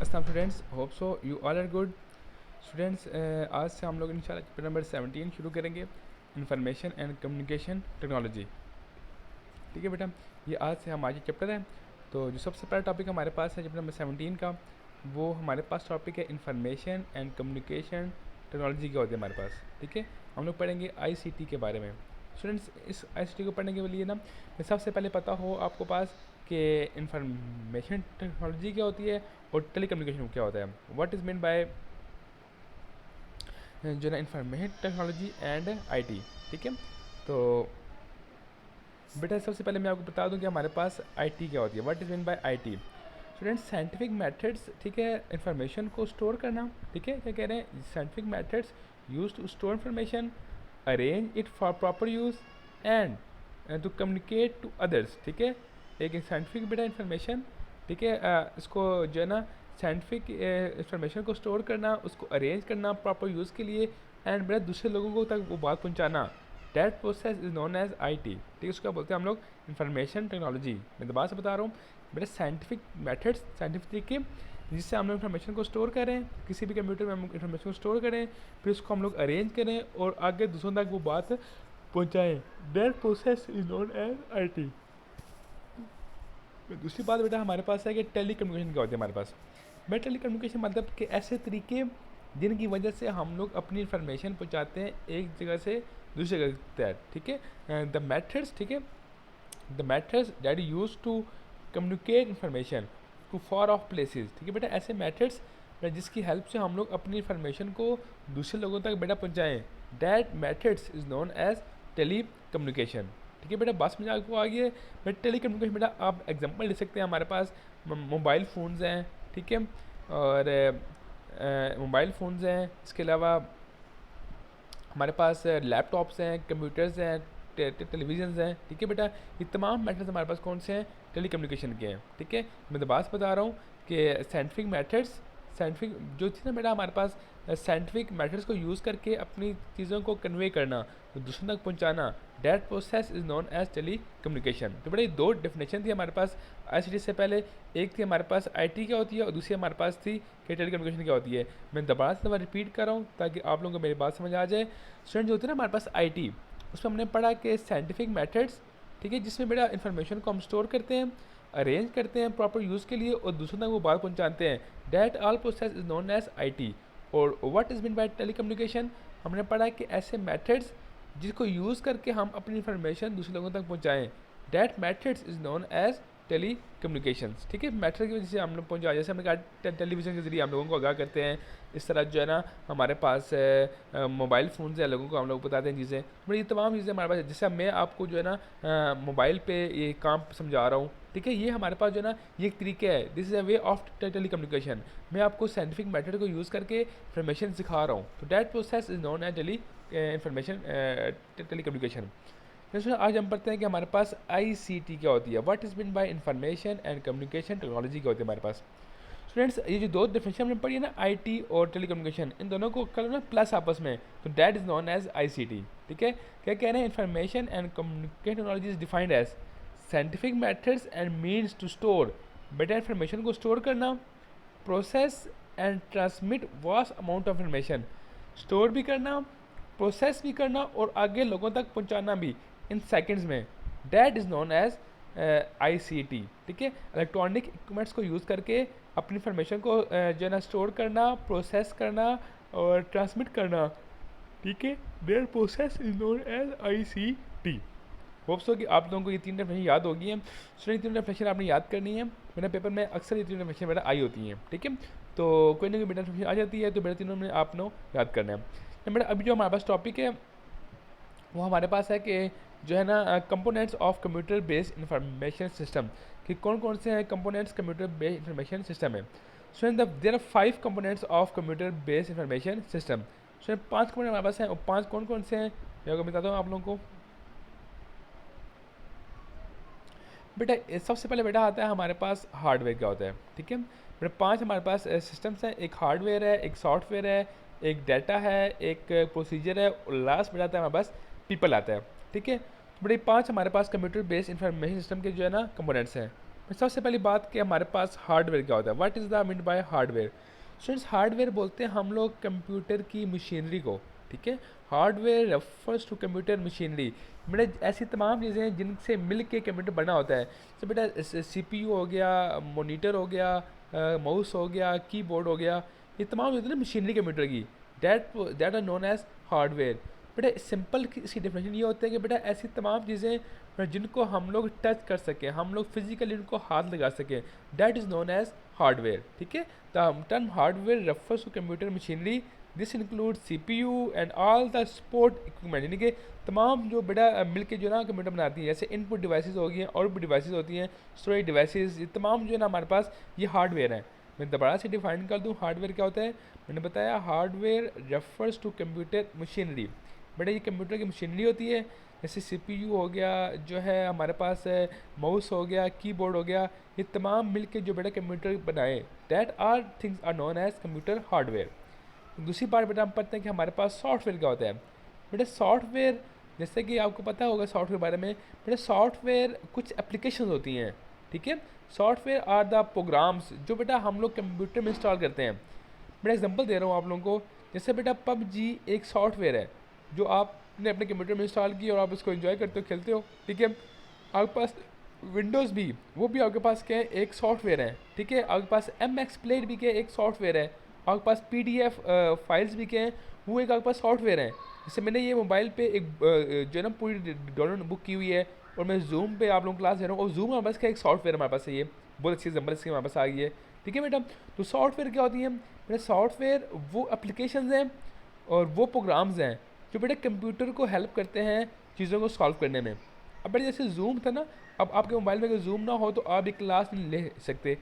अस्सलाम students, hope so you all are good. Students, आज से हम लोग इंशाल्लाह चैप्टर नंबर 17 शुरू करेंगे, इंफॉर्मेशन एंड कम्युनिकेशन टेक्नोलॉजी। ठीक है बेटा, ये आज से हमारा चैप्टर है। तो जो सबसे पहला टॉपिक हमारे पास है चैप्टर नंबर 17 का, वो हमारे पास टॉपिक है इंफॉर्मेशन एंड कम्युनिकेशन टेक्नोलॉजी क्या होती है हमारे पास। ठीक है, हम लोग पढ़ेंगे आईसीटी के बारे में। स्टूडेंट्स, इस आईसीटी को पढ़ने के लिए ना सबसे पहले पता हो आपको पास कि इंफॉर्मेशन टेक्नोलॉजी क्या होती है और टेली कम्युनिकेशन क्या होता है। व्हाट इज़ मीन बाय जो ना इंफॉर्मेशन टेक्नोलॉजी एंड आईटी। ठीक है, तो बेटा सबसे पहले मैं आपको बता दूं कि हमारे पास आईटी क्या होती है। What is mean bye IT? Students, scientific methods, ठीक है, इंफॉर्मेशन को स्टोर करना। ठीक है, क्या कह रहे हैं? Scientific methods use to store information, arrange it for proper use and to communicate to others. ठीक है, एक साइंटिफिक बेटा इंफॉर्मेशन, ठीक है, इसको जो है ना साइंटिफिक इंफॉर्मेशन को स्टोर करना, उसको अरेंज करना प्रॉपर यूज़ के लिए, एंड बेटा दूसरे लोगों को तक वो बात पहुंचाना। That process is known as IT. ठीक है, उसको बोलते हैं हम लोग इंफॉर्मेशन टेक्नोलॉजी। मैं दोबारा से बता रहा हूँ बेटा, साइंटिफिक मेथड्स, साइंटिफिक तरीके जिससे हम लोग इन्फॉर्मेशन को स्टोर करें, किसी भी कंप्यूटर में हम इन्फॉर्मेशन को स्टोर करें, फिर उसको हम लोग अरेंज करें और आगे दूसरों तक वो बात पहुँचाएँ। That process is known as IT. दूसरी बात बेटा हमारे पास है कि टेली कम्युनिकेशन क्या होती है हमारे पास। मैं टेली कम्युनिकेशन मतलब कि ऐसे तरीके जिनकी वजह से हम लोग अपनी इन्फॉर्मेशन पहुंचाते हैं एक जगह से दूसरी जगह तक। ठीक है, द मेथड्स, ठीक है, the methods that use to communicate information to far off places. ठीक है बेटा, ऐसे मेथड्स जिसकी हेल्प से हम लोग अपनी इन्फॉर्मेशन को दूसरे लोगों तक बेटा पहुँचाएँ, that methods is known as telecommunication. ठीक है बेटा, बात समझ आपको आ गई है। बट टेली कम्युनिकेशन बेटा आप एग्जांपल ले सकते हैं, हमारे पास मोबाइल फ़ोन्स हैं। ठीक है, और मोबाइल फ़ोन्स हैं, इसके अलावा हमारे पास लैपटॉप्स हैं, कंप्यूटर्स हैं, टेलीविज़न हैं। ठीक है बेटा, ये तमाम मेथड्स हमारे पास कौन से हैं? टेली कम्युनिकेशन के हैं। ठीक है, मैं तो बात बता रहा हूँ कि साइंटिफिक मेथड्स, साइंटिफिक जो थी ना बेटा हमारे पास, साइंटिफिक मेथड्स को यूज़ करके अपनी चीज़ों को कन्वे करना, तो दूसरों तक पहुँचाना, that process is known as telecommunication. तो बेटा ये दो डेफिनेशन थी हमारे पास आईसीटी से पहले। एक थी हमारे पास आईटी क्या होती है और दूसरी हमारे पास थी कि टेली कम्युनिकेशन क्या होती है। मैं दोबारा से रिपीट कर रहा हूँ ताकि आप लोगों को मेरी बात समझ आ जाए। स्टूडेंट जो होती है ना हमारे पास आईटी, उसमें हमने पढ़ा कि साइंटिफिक मेथड्स, ठीक है, जिसमें बेटा इन्फॉर्मेशन को हम स्टोर करते हैं, अरेंज करते हैं प्रॉपर यूज़ के लिए और दूसरों तक वो बात पहुंचाते हैं। That all process is known as IT. और what is mean by telecommunication? हमने पढ़ा कि ऐसे मेथड्स जिसको यूज़ करके हम अपनी इन्फॉर्मेशन दूसरे लोगों तक पहुँचाएँ, that methods is known as telecommunication. ठीक है, मेथड की वजह से हम लोग पहुँचा, जैसे हमने कहा टेलीविज़न के ज़रिए हम लोगों को आगाह करते हैं, इस तरह जो है ना हमारे पास मोबाइल फ़ोन से लोगों को हम लोग बताते हैं चीज़ें। बट ये तमाम चीज़ें हमारे पास है, जैसे मैं आपको जो है ना मोबाइल पे ये काम समझा रहा हूँ। ठीक है, ये हमारे पास जो है ना ये एक तरीका है, this is a way of telecommunication. मैं आपको साइंटिफिक मेथड को यूज़ करके इन्फॉर्मेशन सिखा रहा हूँ, तो that process is known as tele information telecommunication. दोस्तों आज हम पढ़ते हैं कि हमारे पास आईसीटी क्या होती है। What is mean bye information and communication technology क्या होती है हमारे पास। स्टूडेंट्स, ये जो दो डेफिनेशन हमने पढ़ी है ना, आईटी और टेलीकम्युनिकेशन, इन दोनों को कर ना प्लस आपस में, तो that is known as ICT. ठीक है, क्या कह रहे हैं? Information and communication technology is defined as scientific methods and means to store, बेटा इन्फॉर्मेशन को स्टोर करना, process and transmit vast amount of information, store भी करना, प्रोसेस भी करना और आगे लोगों तक पहुंचाना भी इन सेकंड्स में, that is known as ICT. ठीक है, इलेक्ट्रॉनिक इक्विपमेंट्स को यूज़ करके अपनी इन्फॉर्मेशन को जो है ना स्टोर करना, प्रोसेस करना और ट्रांसमिट करना। ठीक है, their process is known as ICT. Hopes हो कि आप लोगों को ये तीन डेफिनेशन याद होगी हैं। स्टूडेंट तीन डेफिनेशन आपने याद करनी है, मेरे पेपर में अक्सर ये तीन डेफिनेशन मेरा आई होती हैं। ठीक है, तो कोई ना कोई बेटा डेफिनेशन आ जाती है, तो बेटा तीनों में आपने याद करना है। बेटा अभी जो हमारे पास टॉपिक है वो हमारे पास है कि जो है ना components of computer based information system, कि कौन कौन से हैं components computer based information system में। Student there are 5 components of computer based information system. Student 5 component हमारे पास हैं, और 5 कौन कौन से हैं मैं आपको बताता हूँ आप लोगों को। बेटा सबसे पहले बेटा आता है हमारे पास हार्डवेयर क्या होता है। ठीक है बेटा, 5 हमारे पास सिस्टम्स हैं, एक हार्डवेयर है, एक सॉफ्टवेयर है, एक डाटा है, एक प्रोसीजर है, और लास्ट बेटा आता है हमारे पास पीपल आता है। ठीक है, तो बेटा 5 हमारे पास कंप्यूटर बेस्ड इंफॉर्मेशन सिस्टम के जो है ना कंपोनेंट्स हैं। सबसे पहली बात कि हमारे पास हार्डवेयर क्या होता है, what is the mean by hardware. Students, hardware बोलते हैं हम लोग कंप्यूटर की मशीनरी को, ठीक है। Hardware refers to computer machinery, बेटा ऐसी तमाम चीज़ें हैं जिनसे मिल के कंप्यूटर बना होता है। तो बेटा सीपीयू हो गया, मॉनिटर हो गया, माउस हो गया, कीबोर्ड हो गया, ये तमाम होती है ना मशीनरी कंप्यूटर की, that are known as hardware. बेटा सिंपल इसकी डेफिनेशन ये होता है कि बेटा ऐसी तमाम चीज़ें जिनको हम लोग टच कर सकें, हम लोग फिजिकली उनको हाथ लगा सकें, that is known as hardware, ठीक है। The term hardware refers to computer machinery, this include CPU and all the support equipment, यानी कि तमाम जो बेटा मिल के जो ना कंप्यूटर बनाती हैं, जैसे इनपुट डिवाइसेस हो गई हैं, आउटपुट डिवाइसेस होती हैं, स्टोरेज डिवाइसेस, ये तमाम जो है ना हमारे पास ये हार्डवेयर हैं। मैं दोबारा से डिफाइन कर दूँ हार्डवेयर क्या होता है। मैंने बताया hardware refers to computer machinery, बेटा ये कंप्यूटर की मशीनरी होती है, जैसे CPU हो गया, जो है हमारे पास माउस हो गया, कीबोर्ड हो गया, ये तमाम मिलके जो बेटा कंप्यूटर बनाए, that are things are known as computer hardware. दूसरी बात बेटा हम पढ़ते हैं कि हमारे पास सॉफ्टवेयर क्या होता है। बेटा सॉफ्टवेयर, जैसे कि आपको पता होगा सॉफ्टवेयर बारे में, बेटा सॉफ्टवेयर कुछ एप्लीकेशंस होती हैं, ठीक है। सॉफ्टवेयर आर द प्रोग्राम्स जो बेटा हम लोग कंप्यूटर में इंस्टॉल करते हैं। बेटा एग्जांपल दे रहा हूँ आप लोगों को, जैसे बेटा PUBG एक सॉफ्टवेयर है जो आपने अपने कंप्यूटर में इंस्टॉल की और आप उसको एंजॉय करते हो, खेलते हो, ठीक है। आपके पास विंडोज़ भी, वो भी आपके पास क्या है, एक सॉफ्टवेयर है, ठीक है। आपके पास MX प्लेट भी क्या है, एक सॉफ्टवेयर है। आपके पास PDF फाइल्स भी क्या हैं, वो एक आपके पास सॉफ्टवेयर है। जैसे मैंने ये मोबाइल पे एक जो है ना पूरी डाउनलोड बुक की हुई है, और मैं जूम पे आप लोगों को क्लास दे रहा हूँ, और जूम हमारे पास क्या एक सॉफ्टवेयर हमारे पास है, ये बहुत अच्छी एग्जाम्पल इसकी हमारे पास आ गई है, ठीक है बेटा। तो सॉफ्टवेयर क्या होती है बेटा, सॉफ्टवेयर वो एप्लीकेशंस हैं और वो प्रोग्राम्स हैं जो बेटा कंप्यूटर को हेल्प करते हैं चीज़ों को सॉल्व करने में। अब बेटा जैसे जूम था ना, अब आपके मोबाइल में अगर जूम ना हो तो आप एक क्लास नहीं ले सकते।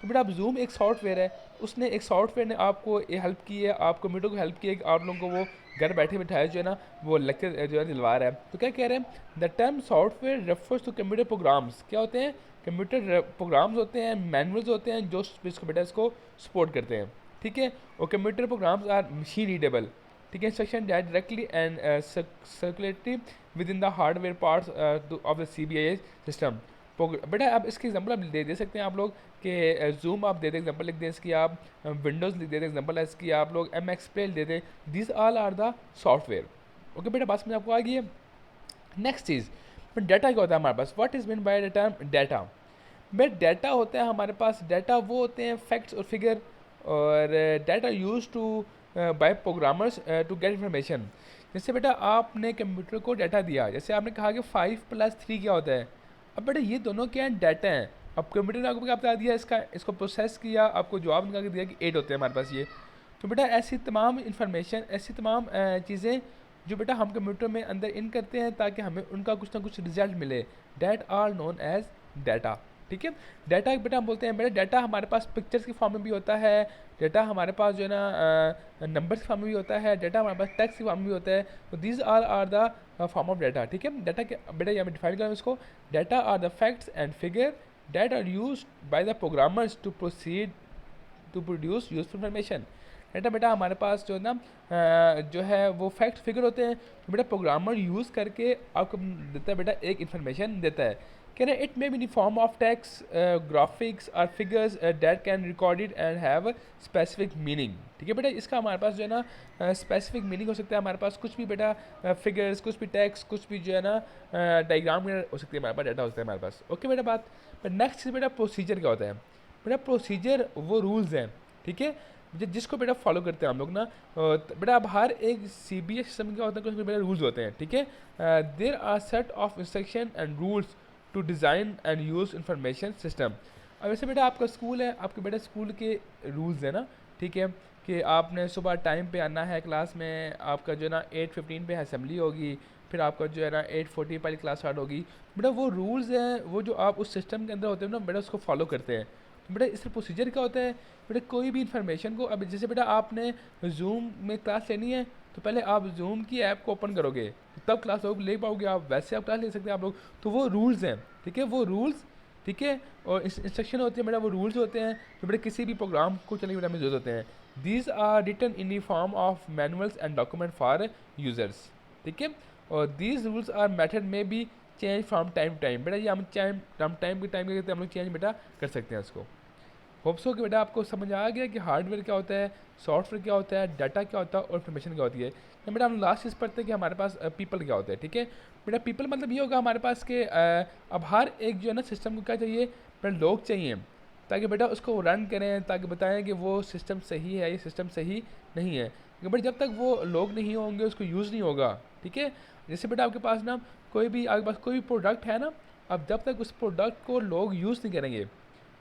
तो बेटा अब जूम एक सॉफ्टवेयर है, उसने एक सॉफ्टवेयर ने आपको ये हेल्प की है, आप कंप्यूटर को हेल्प की है कि आप लोगों को वो घर बैठे बिठाए जो है ना वो लेक्चर जो है दिलवा रहा है। तो क्या कह रहे हैं, the term software refers to computer programs, क्या होते हैं, कंप्यूटर प्रोग्राम्स होते हैं, मैनुअल्स होते हैं जो इसको बेटा इसको सपोर्ट करते हैं, ठीक है। और computer programs are machine readable, ठीक है, instruction that directly and circularly within the hardware parts of the CBI सिस्टम। बेटा आप इसके एग्जांपल आप दे सकते हैं आप लोग कि जूम आप दे दें एग्जांपल लिख दें इसकी, आप विंडोज़ लिख दे दें एग्जांपल है इसकी, आप लोग MX प्लेट दे दें, this all are the software. Okay बेटा बात समझ आपको आ गई है। नेक्स्ट चीज़, डाटा क्या होता है हमारे पास, what is mean by the term data. बेटा डाटा होता है हमारे पास, डाटा वो होते हैं फैक्ट्स और फिगर, और data use to by programmers to get information. जैसे बेटा आपने कंप्यूटर को डाटा दिया, जैसे आपने कहा कि 5+3 क्या होता है। अब बेटा ये दोनों क्या हैं, डाटा हैं। अब कंप्यूटर ने आपको क्या बता दिया, इसको प्रोसेस किया, आपको जवाब निकाल के दिया कि 8 होते हैं हमारे पास ये। तो बेटा ऐसी तमाम इन्फॉर्मेशन, ऐसी तमाम चीज़ें जो बेटा हम कंप्यूटर में अंदर इन करते हैं ताकि हमें उनका कुछ ना कुछ रिजल्ट मिले, that are known as data, ठीक है। डाटा बेटा हम बोलते हैं, बेटा डाटा हमारे पास पिक्चर्स के फॉर्म में भी होता है, डाटा हमारे पास जो है ना नंबर्स के फॉर्म में भी होता है, डाटा हमारे पास टेक्स्ट के फॉर्म में भी होता है। तो these are the form of data, ठीक है। डाटा के बेटा यहाँ डिफाइन करें इसको, data are the facts and figure that are use by the programmers to proceed to produce useful information. Data बेटा हमारे पास जो है ना जो है वो फैक्ट फिगर होते हैं, तो बेटा प्रोग्रामर यूज़ करके आपको देता है बेटा एक इन्फॉर्मेशन देता है। कह रहे it may be in form of text, graphics और figures that can recorded and have specific meaning, ठीक है बेटा। इसका हमारे पास जो है ना स्पेसिफिक मीनिंग हो सकता है, हमारे पास कुछ भी बेटा फिगर्स, कुछ भी टेक्स्ट, कुछ भी जो है ना डायग्राम हो सकती है, हमारे पास डाटा होता है हमारे पास। ओके बेटा बात, नेक्स्ट चीज़ बेटा प्रोसीजर क्या होता है। बेटा प्रोसीजर वो रूल्स हैं, ठीक है, जिसको बेटा फॉलो करते हैं हम लोग ना। बेटा अब हर एक CBS सिस्टम क्या होता है, कुछ बेटा रूल्स होते हैं, ठीक है। There are set of instruction and rules to design and use information system. अब वैसे बेटा आपका स्कूल है, आपके बेटा स्कूल के रूल्स हैं ना, ठीक है, कि आपने सुबह टाइम पे आना है क्लास में, आपका जो है ना 8:15 पे असेंबली होगी, फिर आपका जो है ना 8:40 पहले क्लास स्टार्ट होगी। बेटा वो रूल्स हैं, वो जो आप उस सिस्टम के अंदर होते हैं ना बेटा उसको फॉलो करते हैं। तो बेटा इससे प्रोसीजर क्या होता है, बेटा कोई भी इन्फॉर्मेशन को, अब जैसे बेटा आपने जूम में क्लास लेनी है तो पहले आप जूम की ऐप को ओपन करोगे तब क्लास लोग ले पाओगे आप, वैसे आप क्लास ले सकते हैं आप लोग। तो वो रूल्स हैं, ठीक है, वो रूल्स, ठीक है, और इंस्ट्रक्शन होती है बेटा, वो रूल्स होते हैं जो बेटा किसी भी प्रोग्राम को चलने बेटा में यूज़ होते हैं। These are written in the form of manuals and document for users, ठीक है। और these rules are method may be change from time to time. बेटा ये हम टाइम के टाइम क्या कहते हैं, हम लोग चेंज बेटा कर सकते हैं उसको। होप सो कि बेटा आपको समझ आ गया कि हार्डवेयर क्या होता है, सॉफ्टवेयर क्या होता है, डाटा क्या होता है और इन्फॉर्मेशन क्या होती है। तो बेटा हम लास्ट चीज़ पढ़ते हैं कि हमारे पास पीपल क्या होता है। ठीक है बेटा, पीपल मतलब ये होगा हमारे पास के अब हर एक जो है ना सिस्टम को क्या चाहिए, बेटा लोग चाहिए, ताकि बेटा उसको रन करें, ताकि बताएं कि वो सिस्टम सही है, ये सिस्टम सही नहीं है। लेकिन बट जब तक वो लोग नहीं होंगे उसको यूज़ नहीं होगा। ठीक है, जैसे बेटा आपके पास ना आपके पास कोई भी प्रोडक्ट है ना, अब जब तक उस प्रोडक्ट को लोग यूज़ नहीं करेंगे,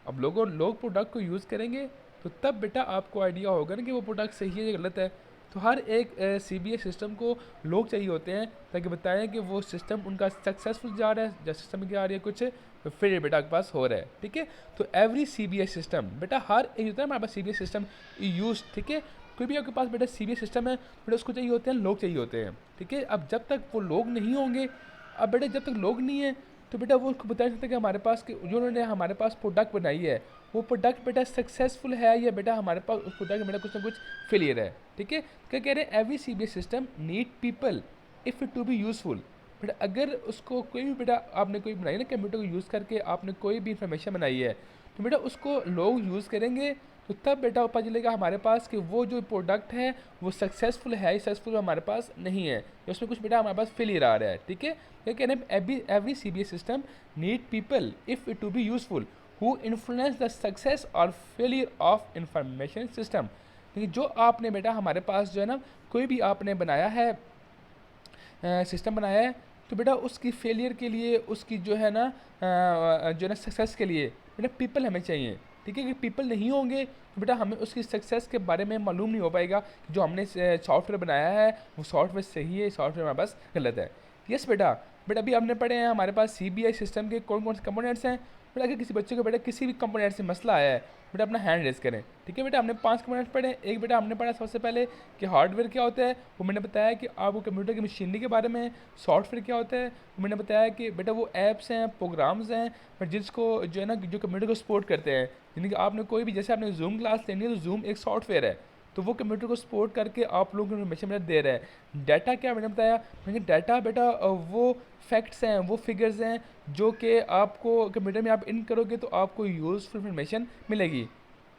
अब लोग प्रोडक्ट को यूज़ करेंगे तो तब बेटा आपको आइडिया होगा ना कि वो प्रोडक्ट सही है या गलत है। तो हर एक CBS सिस्टम को लोग चाहिए होते हैं, ताकि बताएं कि वो सिस्टम उनका सक्सेसफुल जा रहा है या सिस्टम में क्या आ रही है कुछ फिर बेटा आपके पास हो रहा है। ठीक है, तो एवरी CBS सिस्टम बेटा हर एक होता है हमारे पास CBS सिस्टम यूज। ठीक है, कोई भी आपके पास बेटा CBS सिस्टम है बेटा उसको चाहिए होते हैं लोग चाहिए होते हैं। ठीक है, अब जब तक वो लोग नहीं होंगे, अब बेटा जब तक लोग नहीं है तो बेटा वो उसको बता सकते कि हमारे पास जो उन्होंने हमारे पास प्रोडक्ट बनाई है वो प्रोडक्ट बेटा सक्सेसफुल है या बेटा हमारे पास उस प्रोडक्ट में बेटा कुछ ना कुछ फेलियर है। ठीक है, क्या कह रहे हैं, every CBS system need people if it to be useful. बेटा अगर उसको कोई भी बेटा आपने कोई बनाई ना कंप्यूटर को यूज़ करके आपने कोई भी इंफॉर्मेशन बनाई है, तो बेटा उसको लोग यूज़ करेंगे तो तब बेटा पता चलेगा हमारे पास कि वो जो प्रोडक्ट है वो सक्सेसफुल है, सक्सेसफुल हमारे पास नहीं है, या उसमें कुछ बेटा हमारे पास फेलियर आ रहा है। ठीक है, क्या कह रहे हैं, every CBS system need people if it to be useful who influence the success और फेलियर ऑफ इंफॉर्मेशन सिस्टम। लेकिन जो आपने बेटा हमारे पास जो है ना कोई भी आपने बनाया है सिस्टम बनाया है, तो बेटा उसकी फेलियर के लिए उसकी जो है ना जो है ना सक्सेस के लिए बेटा पीपल हमें चाहिए। ठीक है, कि पीपल नहीं होंगे तो बेटा हमें उसकी सक्सेस के बारे में मालूम नहीं हो पाएगा कि जो हमने सॉफ्टवेयर बनाया है वो सॉफ्टवेयर सही है, सॉफ्टवेयर हमारे पास गलत है। यस बेटा, अभी हमने पढ़े हैं हमारे पास CBI सिस्टम के कौन कौन से कंपोनेंट्स हैं। बेटा अगर किसी बच्चे को बेटा किसी भी कंपोनेंट से मसला आया है बेटा अपना हैंड रेज करें। ठीक है बेटा, हमने 5 कंपोनेंट्स पढ़े। एक बेटा हमने पढ़ा सबसे पहले कि हार्डवेयर क्या होता है, वो मैंने बताया कि आपको कंप्यूटर की मशीनरी के बारे में। सॉफ्टवेयर क्या होता है, वो मैंने बताया कि बेटा वो ऐप्स हैं, प्रोग्राम्स हैं बट जिसको जो है ना जो कंप्यूटर को सपोर्ट करते हैं। यानी कि आपने कोई भी जैसे आपने जूम क्लास लेनी है तो जूम एक सॉफ्टवेयर है, तो वो कंप्यूटर को सपोर्ट करके आप लोगों को इन्फॉर्मेशन बेटा दे रहा है। डाटा क्या मैंने बताया, मैंने डाटा बेटा वो फैक्ट्स हैं, वो फिगर्स हैं जो कि आपको कंप्यूटर में आप इन करोगे तो आपको यूज़फुल इन्फॉर्मेशन मिलेगी।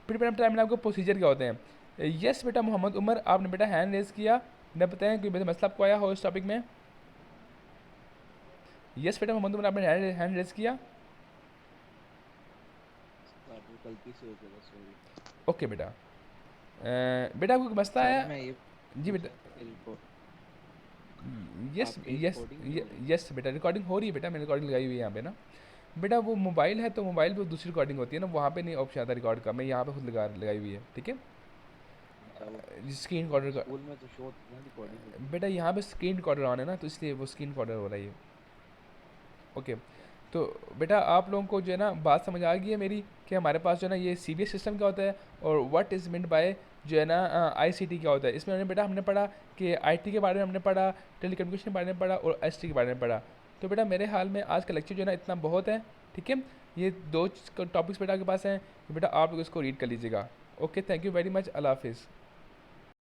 फिर मैंने आपको प्रोसीजर क्या होते हैं। यस बेटा मोहम्मद उमर, आपने बेटा हैंड रेज किया, मैं बताएं कि मसला आपको आया हो इस टॉपिक में। यस बेटा मोहम्मद उमर, आपने हैंड रेज किया। गलती से हो गया, सॉरी। ओके बेटा, बेटा आपको मसला सर आया। मैं ये जी बेटा, पूछना था कि यस आपकी यस रिकॉर्डिंग नहीं हो रही। यस बेटा रिकॉर्डिंग हो रही है बेटा, मैंने रिकॉर्डिंग लगाई हुई है यहाँ पे ना। बेटा वो मोबाइल है तो मोबाइल पे दूसरी रिकॉर्डिंग होती है ना, वहाँ पे नहीं ऑप्शन आता रिकॉर्ड का, मैं यहाँ पे खुद लगाई हुई है। ठीक है, अच्छा, वो स्क्रीन रिकॉर्डर का स्कूल में तो शो होता है ना, रिकॉर्डिंग होती है। बेटा यहाँ पे स्क्रीन रिकॉर्डर ऑन है ना, तो इसलिए वो स्क्रीन रिकॉर्डर हो रहा है ये। ओके, तो बेटा आप लोगों को जो है ना बात समझ आ गई है मेरी कि हमारे पास जो है ना ये CBS सिस्टम क्या होता है और व्हाट इज़ मींट बाय जो है ना ICT क्या होता है। इसमें बेटा हमने पढ़ा कि IT के बारे में हमने पढ़ा, टेलीकम्युनिकेशन के बारे में पढ़ा और ST के बारे में पढ़ा। तो बेटा मेरे हाल में आज का लेक्चर जो है ना इतना बहुत है। ठीक है, ये 2 टॉपिक्स बेटा आपके पास हैं, बेटा आप लोग इसको रीड कर लीजिएगा। Okay, thank you very much, अल्लाह हाफिज़।